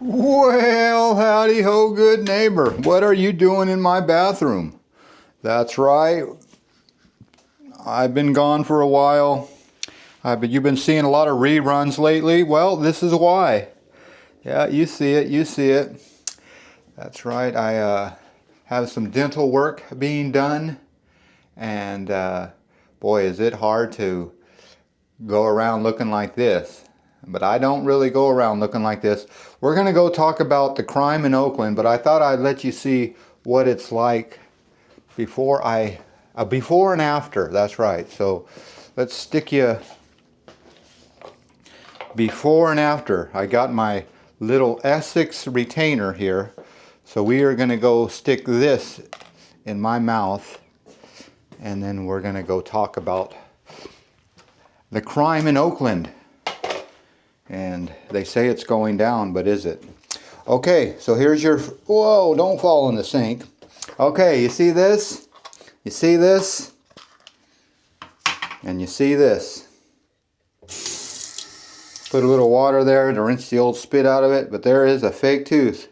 Well, howdy ho, good neighbor. What are you doing in my bathroom? That's right. I've been gone for a while. But you've been seeing a lot of reruns lately. Well, this is why. Yeah, you see it, you see it. That's right. I have some dental work being done. And boy, is it hard to go around looking like this. But I don't really go around looking like this. We're going to go talk about the crime in Oakland, but I thought I'd let you see what it's like before and after. That's right. So let's stick you before and after. I got my little Essex retainer here. So we are going to go stick this in my mouth, and then we're going to go talk about the crime in Oakland. And they say it's going down, but is it? Okay, so here's your, whoa, don't fall in the sink. Okay, you see this? You see this? And you see this. Put a little water there to rinse the old spit out of it, but there is a fake tooth.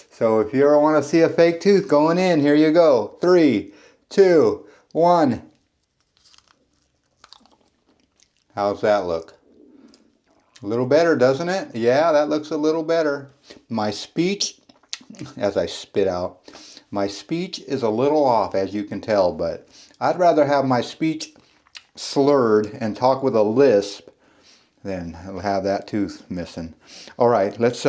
So if you ever want to see a fake tooth going in, here you go. 3, 2, 1. How's that look? A little better, doesn't it? Yeah, that looks a little better. My speech, as I spit out, my speech is a little off, as you can tell, but I'd rather have my speech slurred and talk with a lisp than have that tooth missing. All right, let's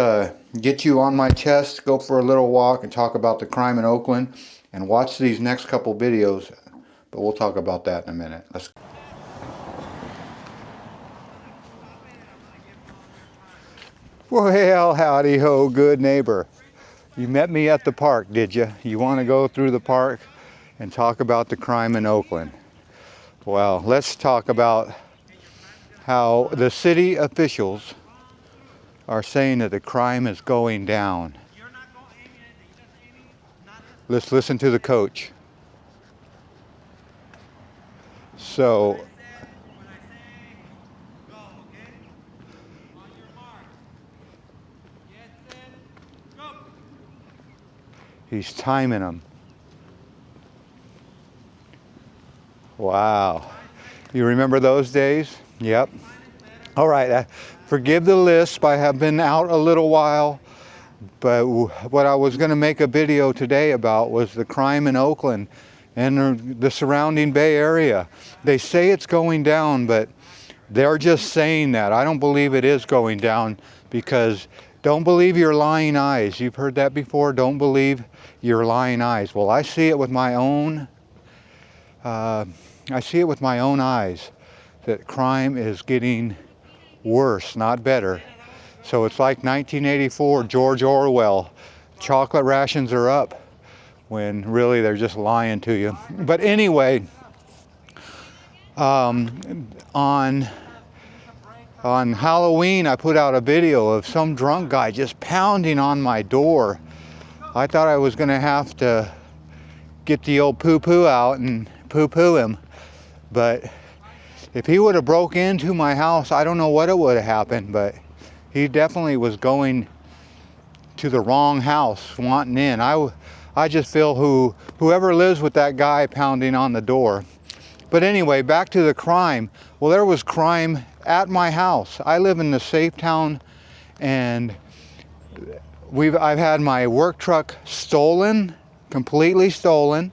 get you on my chest, go for a little walk, and talk about the crime in Oakland, and watch these next couple videos, but we'll talk about that in a minute. Let's. Well, howdy ho, good neighbor. You met me at the park, did you? You want to go through the park and talk about the crime in Oakland? Well, let's talk about how the city officials are saying that the crime is going down. Let's listen to the coach. So, he's timing them. Wow. You remember those days? Yep. All right. Forgive the lisp. I have been out a little while. But what I was going to make a video today about was the crime in Oakland and the surrounding Bay Area. They say it's going down, but they're just saying that. I don't believe it is going down, because don't believe your lying eyes. You've heard that before. Don't believe your lying eyes. Well, I see it with my own. I see it with my own eyes that crime is getting worse, not better. So it's like 1984, George Orwell. Chocolate rations are up, when really they're just lying to you. But anyway, on Halloween, I put out a video of some drunk guy just pounding on my door. I thought I was going to have to get the old poo-poo out and poo-poo him. But if he would have broke into my house, I don't know what it would have happened, but he definitely was going to the wrong house, wanting in. I just feel whoever lives with that guy pounding on the door. But anyway, back to the crime. Well, there was crime at my house. I live in the safe town, and I've had my work truck stolen, completely stolen.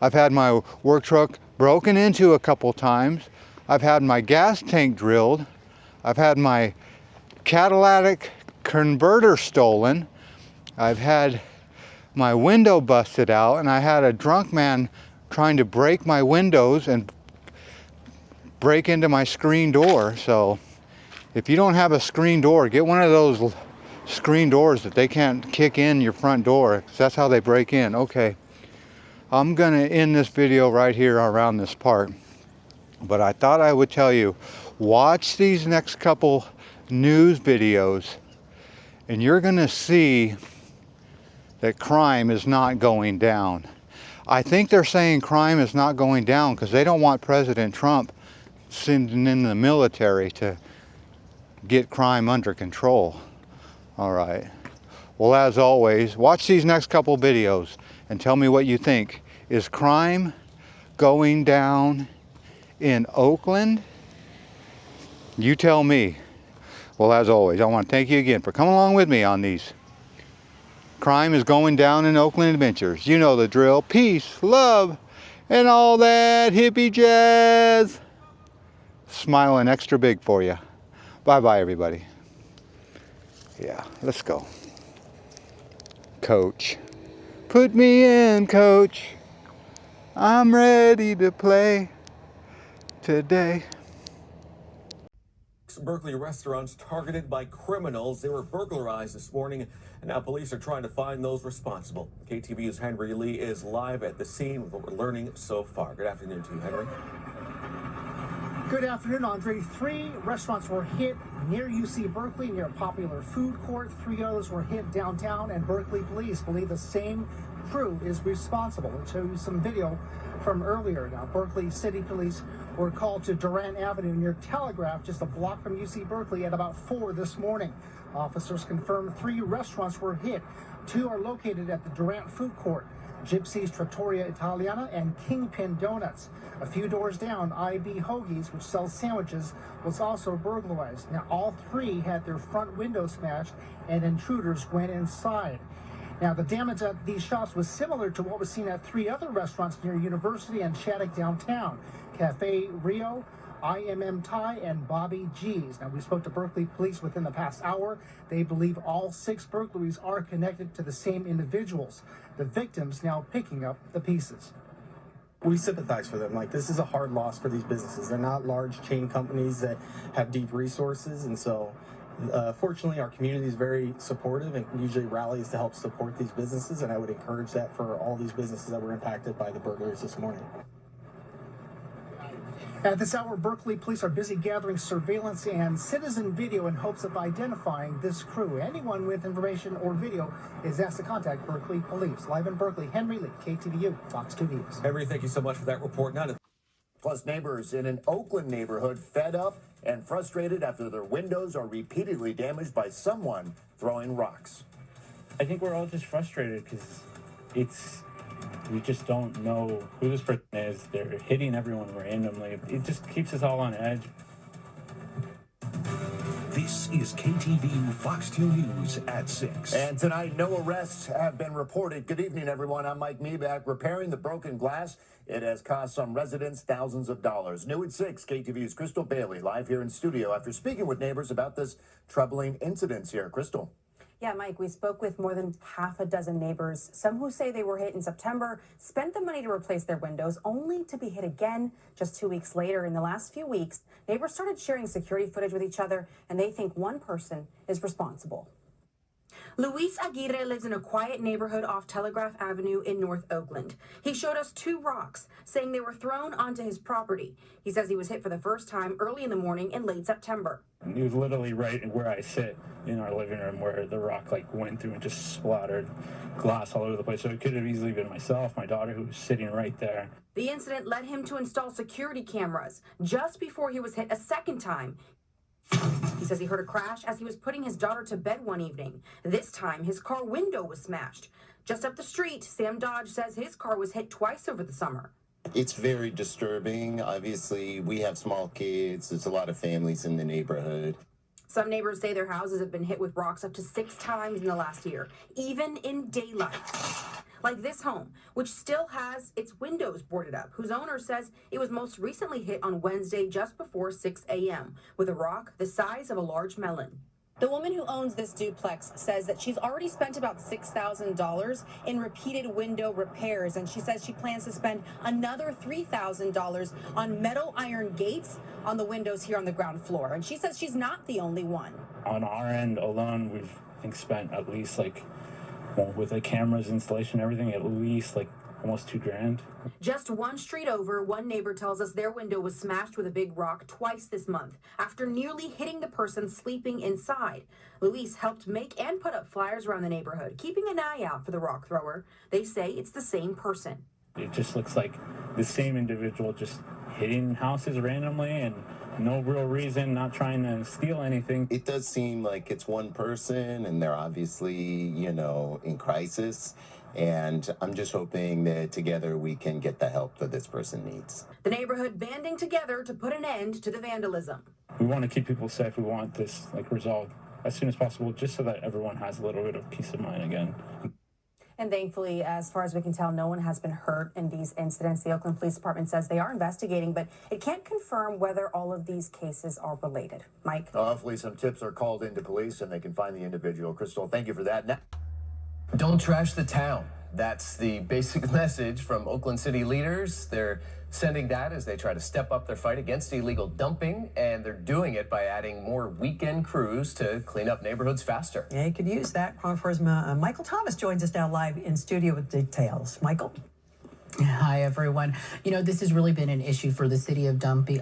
I've had my work truck broken into a couple times. I've had my gas tank drilled. I've had my catalytic converter stolen. I've had my window busted out, and I had a drunk man trying to break my windows and break into my screen door. So if you don't have a screen door, get one of those screen doors that they can't kick in your front door, 'cause that's how they break in. Okay, I'm gonna end this video right here around this part, but I thought I would tell you, watch these next couple news videos, and you're gonna see that crime is not going down. I think they're saying crime is not going down because they don't want President Trump sending in the military to get crime under control. All right. Well, as always, watch these next couple videos and tell me what you think. Is crime going down in Oakland? You tell me. Well, as always, I want to thank you again for coming along with me on these. Crime is going down in Oakland adventures. You know the drill. Peace, love, and all that hippie jazz. Smiling extra big for you. Bye-bye, everybody. Yeah, let's go. Coach. Put me in, coach. I'm ready to play today. Berkeley restaurants targeted by criminals. They were burglarized this morning, and now police are trying to find those responsible. KTVU's Henry Lee is live at the scene with what we're learning so far. Good afternoon to you, Henry. Good afternoon, Andre. 3 restaurants were hit near UC Berkeley, near a popular food court. 3 others were hit downtown, and Berkeley police believe the same crew is responsible. I'll show you some video from earlier. Now, Berkeley City Police were called to Durant Avenue near Telegraph, just a block from UC Berkeley, at about 4 this morning. Officers confirmed 3 restaurants were hit. 2 are located at the Durant food court. Gypsy's Trattoria Italiana and Kingpin Donuts. A few doors down, IB Hoagies, which sells sandwiches, was also burglarized. Now, all 3 had their front windows smashed, and intruders went inside. Now, the damage at these shops was similar to what was seen at 3 other restaurants near University and Shattuck downtown. Cafe Rio, IMM Thai, and Bobby G's. Now, we spoke to Berkeley police within the past hour. They believe all 6 burglaries are connected to the same individuals. The victims now picking up the pieces. We sympathize for them. Like, this is a hard loss for these businesses. They're not large chain companies that have deep resources, and so fortunately our community is very supportive and usually rallies to help support these businesses, and I would encourage that for all these businesses that were impacted by the burglaries this morning. At this hour, Berkeley police are busy gathering surveillance and citizen video in hopes of identifying this crew. Anyone with information or video is asked to contact Berkeley police. Live in Berkeley, Henry Lee, KTVU, Fox 2 News. Henry, thank you so much for that report. Now, plus, neighbors in an Oakland neighborhood fed up and frustrated after their windows are repeatedly damaged by someone throwing rocks. I think we're all just frustrated because we just don't know who this person is. They're hitting everyone randomly. It just keeps us all on edge. This is KTVU Fox 2 News at 6. And tonight, no arrests have been reported. Good evening, everyone. I'm Mike Meeback. Repairing the broken glass, it has cost some residents thousands of dollars. New at 6, KTVU's Crystal Bailey, live here in studio after speaking with neighbors about this troubling incident here. Crystal. Yeah, Mike, we spoke with more than half a dozen neighbors, some who say they were hit in September, spent the money to replace their windows, only to be hit again just 2 weeks later. In the last few weeks, neighbors started sharing security footage with each other, and they think one person is responsible. Luis Aguirre lives in a quiet neighborhood off Telegraph Avenue in North Oakland. He showed us 2 rocks, saying they were thrown onto his property. He says he was hit for the first time early in the morning in late September. He was literally right where I sit in our living room, where the rock went through and just splattered glass all over the place. So it could have easily been myself, my daughter, who was sitting right there. The incident led him to install security cameras just before he was hit a second time. He says he heard a crash as he was putting his daughter to bed one evening. This time, his car window was smashed. Just up the street, Sam Dodge says his car was hit twice over the summer. It's very disturbing. Obviously, we have small kids. There's a lot of families in the neighborhood. Some neighbors say their houses have been hit with rocks up to 6 times in the last year, even in daylight. Like this home, which still has its windows boarded up, whose owner says it was most recently hit on Wednesday just before 6 a.m. with a rock the size of a large melon. The woman who owns this duplex says that she's already spent about $6,000 in repeated window repairs, and she says she plans to spend another $3,000 on metal iron gates on the windows here on the ground floor. And she says she's not the only one. On our end alone, we've, I think, spent at least with the cameras, installation, everything, at least almost $2,000. Just one street over, one neighbor tells us their window was smashed with a big rock twice this month after nearly hitting the person sleeping inside. Luis helped make and put up flyers around the neighborhood, keeping an eye out for the rock thrower. They say it's the same person. It just looks like the same individual just hitting houses randomly, and no real reason, not trying to steal anything. It does seem like it's one person and they're obviously, in crisis. And I'm just hoping that together we can get the help that this person needs. The neighborhood banding together to put an end to the vandalism. We want to keep people safe. We want this resolved as soon as possible, just so that everyone has a little bit of peace of mind again. And thankfully, as far as we can tell, no one has been hurt in these incidents. The Oakland Police Department says they are investigating, but it can't confirm whether all of these cases are related. Mike? Hopefully some tips are called into police and they can find the individual. Crystal, thank you for that. Now, don't trash the town. That's the basic message from Oakland City leaders. They're sending that as they try to step up their fight against illegal dumping, and they're doing it by adding more weekend crews to clean up neighborhoods faster. Yeah, you could use that. Chronicle's Michael Thomas joins us now live in studio with details. Michael? Hi, everyone. This has really been an issue for the city of dumping.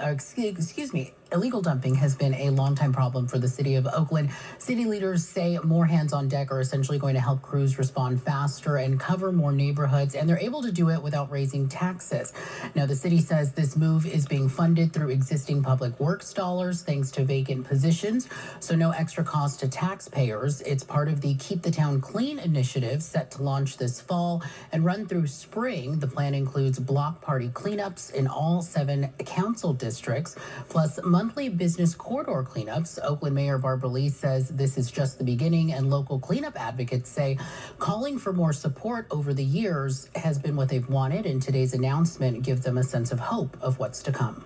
Illegal dumping has been a longtime problem for the city of Oakland. City leaders say more hands on deck are essentially going to help crews respond faster and cover more neighborhoods, and they're able to do it without raising taxes. Now, the city says this move is being funded through existing public works dollars thanks to vacant positions, so no extra cost to taxpayers. It's part of the Keep the Town Clean initiative set to launch this fall and run through spring. The plan includes block party cleanups in all 7 council districts, plus monthly business corridor cleanups. Oakland Mayor Barbara Lee says this is just the beginning, and local cleanup advocates say calling for more support over the years has been what they've wanted, and today's announcement gives them a sense of hope of what's to come.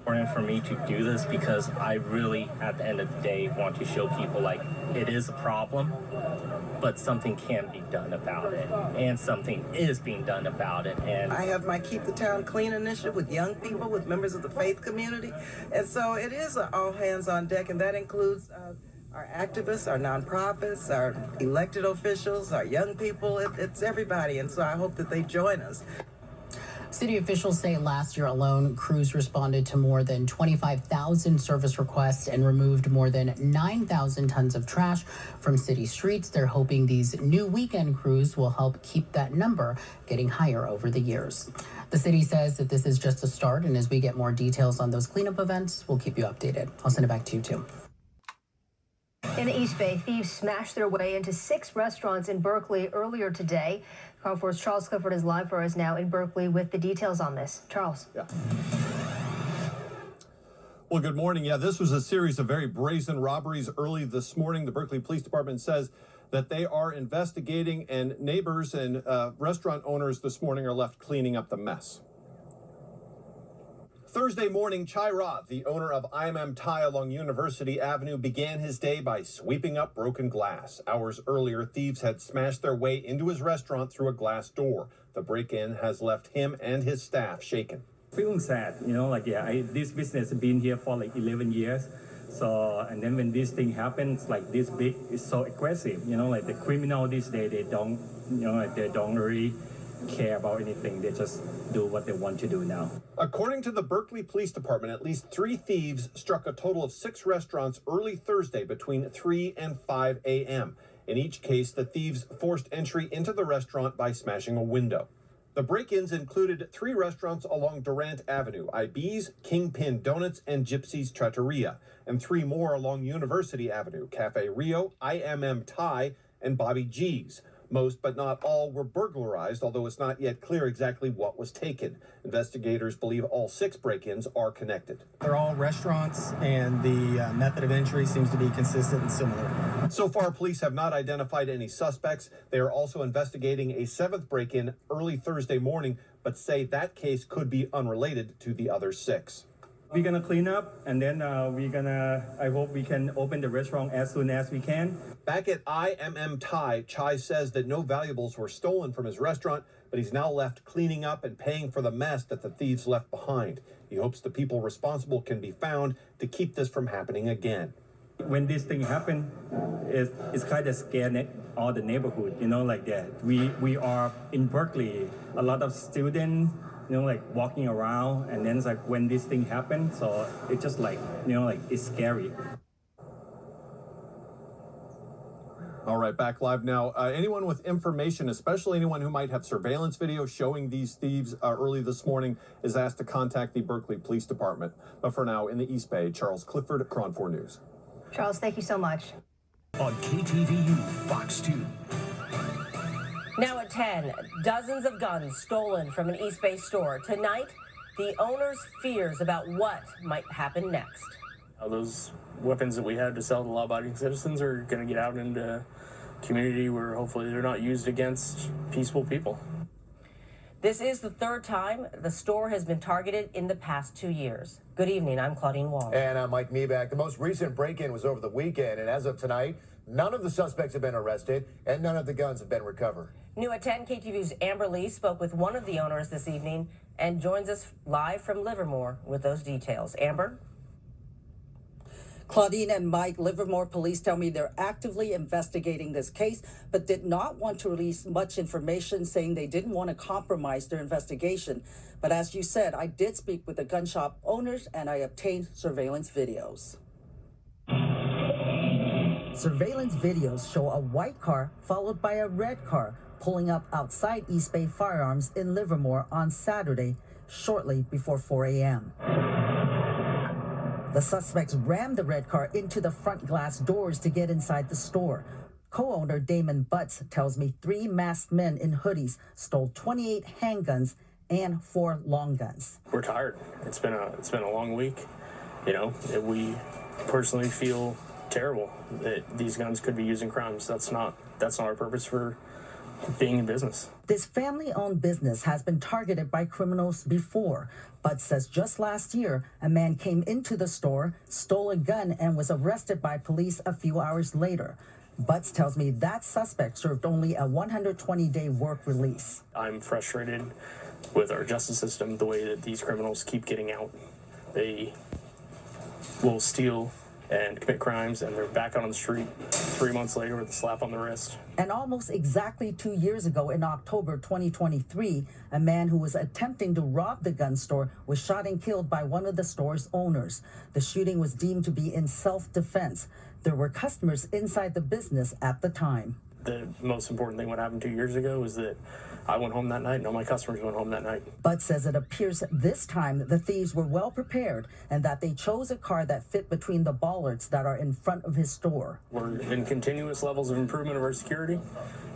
Important for me to do this because I really, at the end of the day, want to show people it is a problem, but something can be done about it, and something is being done about it. And I have my Keep the Town Clean initiative with young people, with members of the faith community, and so it is all hands on deck, and that includes our activists, our nonprofits, our elected officials, our young people. It's everybody, and so I hope that they join us. City officials say last year alone, crews responded to more than 25,000 service requests and removed more than 9,000 tons of trash from city streets. They're hoping these new weekend crews will help keep that number getting higher over the years. The city says that this is just a start, and as we get more details on those cleanup events, we'll keep you updated. I'll send it back to you, too. In the East Bay, thieves smashed their way into 6 restaurants in Berkeley earlier today. Channel 4's Charles Clifford is live for us now in Berkeley with the details on this. Charles. Yeah. Well, good morning. Yeah, this was a series of very brazen robberies early this morning. The Berkeley Police Department says that they are investigating, and neighbors and restaurant owners this morning are left cleaning up the mess. Thursday morning, Chai Ra, the owner of Thai along University Avenue, began his day by sweeping up broken glass. Hours earlier, thieves had smashed their way into his restaurant through a glass door. The break-in has left him and his staff shaken. Feeling sad, this business has been here for 11 years. So, and then when this thing happens, this big, it's so aggressive, the criminal these days, they don't really care about anything. They just do what they want to do now. According to the Berkeley Police Department, at least 3 thieves struck a total of 6 restaurants early Thursday between 3 and 5 a.m. In each case, the thieves forced entry into the restaurant by smashing a window. The break-ins included 3 restaurants along Durant Avenue, IB's, Kingpin Donuts, and Gypsy's Trattoria, and 3 more along University Avenue, Cafe Rio, Thai, and Bobby G's. Most, but not all, were burglarized, although it's not yet clear exactly what was taken. Investigators believe all 6 break-ins are connected. They're all restaurants, and the method of entry seems to be consistent and similar. So far, police have not identified any suspects. They are also investigating a 7th break-in early Thursday morning, but say that case could be unrelated to the other 6. We're going to clean up, and then I hope we can open the restaurant as soon as we can. Back at Thai, Chai says that no valuables were stolen from his restaurant, but he's now left cleaning up and paying for the mess that the thieves left behind. He hopes the people responsible can be found to keep this from happening again. When this thing happened, it's kind of scared all the neighborhood, that. We are in Berkeley, a lot of students, walking around, and then it's when this thing happened, so it's just it's scary. All right, back live now. Anyone with information, especially anyone who might have surveillance video showing these thieves early this morning, is asked to contact the Berkeley Police Department. But for now, in the East Bay, Charles Clifford, Cron 4 News. Charles, thank you so much. On KTVU Fox 2. Now at 10, dozens of guns stolen from an East Bay store. Tonight, the owner's fears about what might happen next. Those weapons that we had to sell to law-abiding citizens are going to get out into community where hopefully they're not used against peaceful people. This is the third time the store has been targeted in the past 2 years. Good evening, I'm Claudine Wall. And I'm Mike Meeback. The most recent break-in was over the weekend, and as of tonight, none of the suspects have been arrested, and none of the guns have been recovered. New at 10, KTVU's Amber Lee spoke with one of the owners this evening and joins us live from Livermore with those details. Amber? Claudine and Mike, Livermore police tell me they're actively investigating this case, but did not want to release much information, saying they didn't want to compromise their investigation. But as you said, I did speak with the gun shop owners and I obtained surveillance videos. Surveillance videos show a white car followed by a red car pulling up outside East Bay Firearms in Livermore on Saturday, shortly before 4 a.m. The suspects rammed the red car into the front glass doors to get inside the store. Co-owner Damon Butts tells me 3 masked men in hoodies stole 28 handguns and 4 long guns. We're tired. It's been a long week. You know, we personally feel terrible that these guns could be used in crimes. That's not our purpose for being in business. This family-owned business has been targeted by criminals before. Butts says just last year, a man came into the store, stole a gun, and was arrested by police a few hours later. Butts tells me that suspect served only a 120-day work release. I'm frustrated with our justice system, the way that these criminals keep getting out. They will steal and commit crimes, and they're back out on the street 3 months later with a slap on the wrist. And almost exactly 2 years ago, in October 2023, a man who was attempting to rob the gun store was shot and killed by one of the store's owners. The shooting was deemed to be in self-defense. There were customers inside the business at the time. The most important thing what happened 2 years ago is that I went home that night and all my customers went home that night. Bud says it appears this time the thieves were well prepared and that they chose a car that fit between the bollards that are in front of his store. We're in continuous levels of improvement of our security,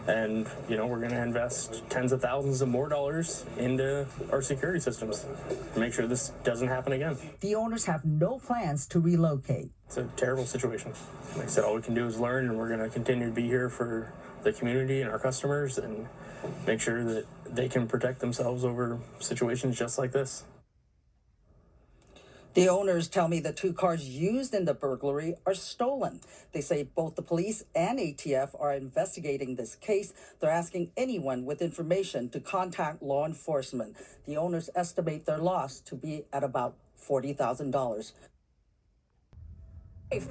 and we're going to invest tens of thousands of more dollars into our security systems to make sure this doesn't happen again. The owners have no plans to relocate. It's a terrible situation. Like I said, all we can do is learn, and we're going to continue to be here for the community and our customers and make sure that they can protect themselves over situations just like this. The owners tell me the 2 cars used in the burglary are stolen. They say both the police and ATF are investigating this case. They're asking anyone with information to contact law enforcement. The owners estimate their loss to be at about $40,000.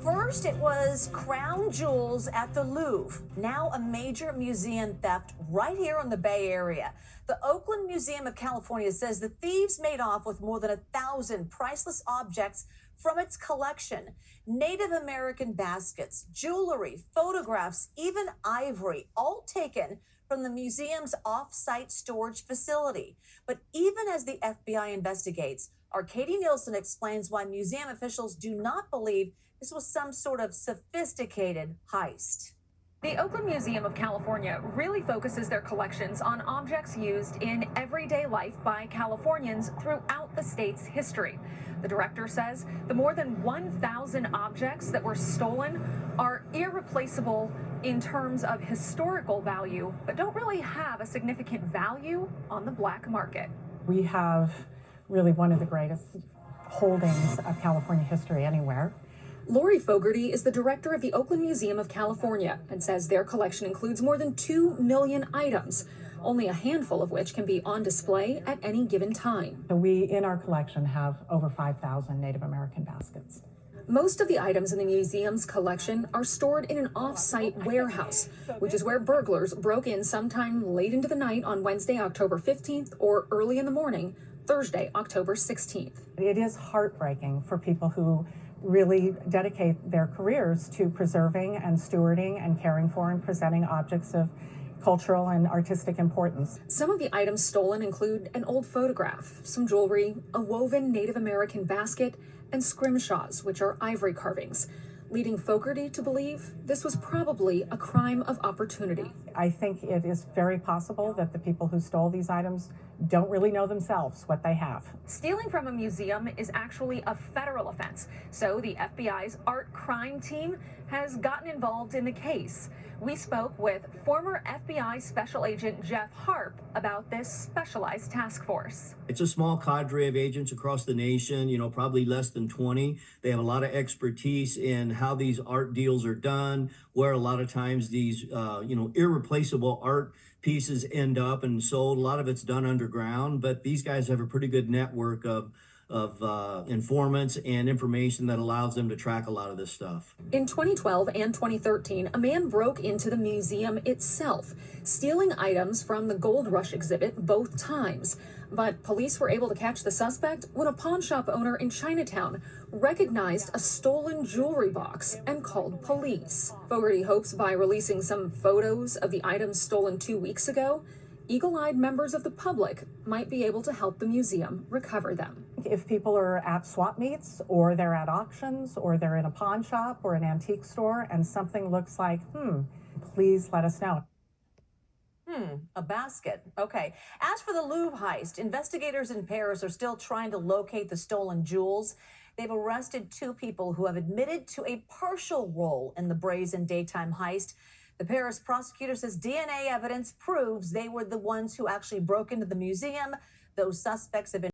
First, it was crown jewels at the Louvre. Now a major museum theft right here in the Bay Area. The Oakland Museum of California says the thieves made off with more than 1,000 priceless objects from its collection. Native American baskets, jewelry, photographs, even ivory, all taken from the museum's off-site storage facility. But even as the FBI investigates, our Katie Nielsen explains why museum officials do not believe this was some sort of sophisticated heist. The Oakland Museum of California really focuses their collections on objects used in everyday life by Californians throughout the state's history. The director says the more than 1,000 objects that were stolen are irreplaceable in terms of historical value, but don't really have a significant value on the black market. We have really one of the greatest holdings of California history anywhere. Lori Fogarty is the director of the Oakland Museum of California and says their collection includes more than 2 million items, only a handful of which can be on display at any given time. So we, in our collection, have over 5,000 Native American baskets. Most of the items in the museum's collection are stored in an off-site warehouse, which is where burglars broke in sometime late into the night on Wednesday, October 15th, or early in the morning, Thursday, October 16th. It is heartbreaking for people who really dedicate their careers to preserving and stewarding and caring for and presenting objects of cultural and artistic importance. Some of the items stolen include an old photograph, some jewelry, a woven Native American basket, and scrimshaws, which are ivory carvings, leading Fogarty to believe this was probably a crime of opportunity. I think it is very possible that the people who stole these items don't really know themselves what they have. Stealing from a museum is actually a federal offense, so the FBI's art crime team has gotten involved in the case. We spoke with former FBI Special Agent Jeff Harp about this specialized task force. It's a small cadre of agents across the nation, probably less than 20. They have a lot of expertise in how these art deals are done, where a lot of times these, irreplaceable art pieces end up and sold. A lot of it's done underground, but these guys have a pretty good network of informants and information that allows them to track a lot of this stuff. In 2012 and 2013, a man broke into the museum itself, stealing items from the Gold Rush exhibit both times. But police were able to catch the suspect when a pawn shop owner in Chinatown recognized a stolen jewelry box and called police. Fogarty hopes by releasing some photos of the items stolen 2 weeks ago, eagle-eyed members of the public might be able to help the museum recover them. If people are at swap meets or they're at auctions or they're in a pawn shop or an antique store and something looks like, please let us know. A basket. Okay. As for the Louvre heist, investigators in Paris are still trying to locate the stolen jewels. They've arrested 2 people who have admitted to a partial role in the brazen daytime heist. The Paris prosecutor says DNA evidence proves they were the ones who actually broke into the museum. Those suspects have been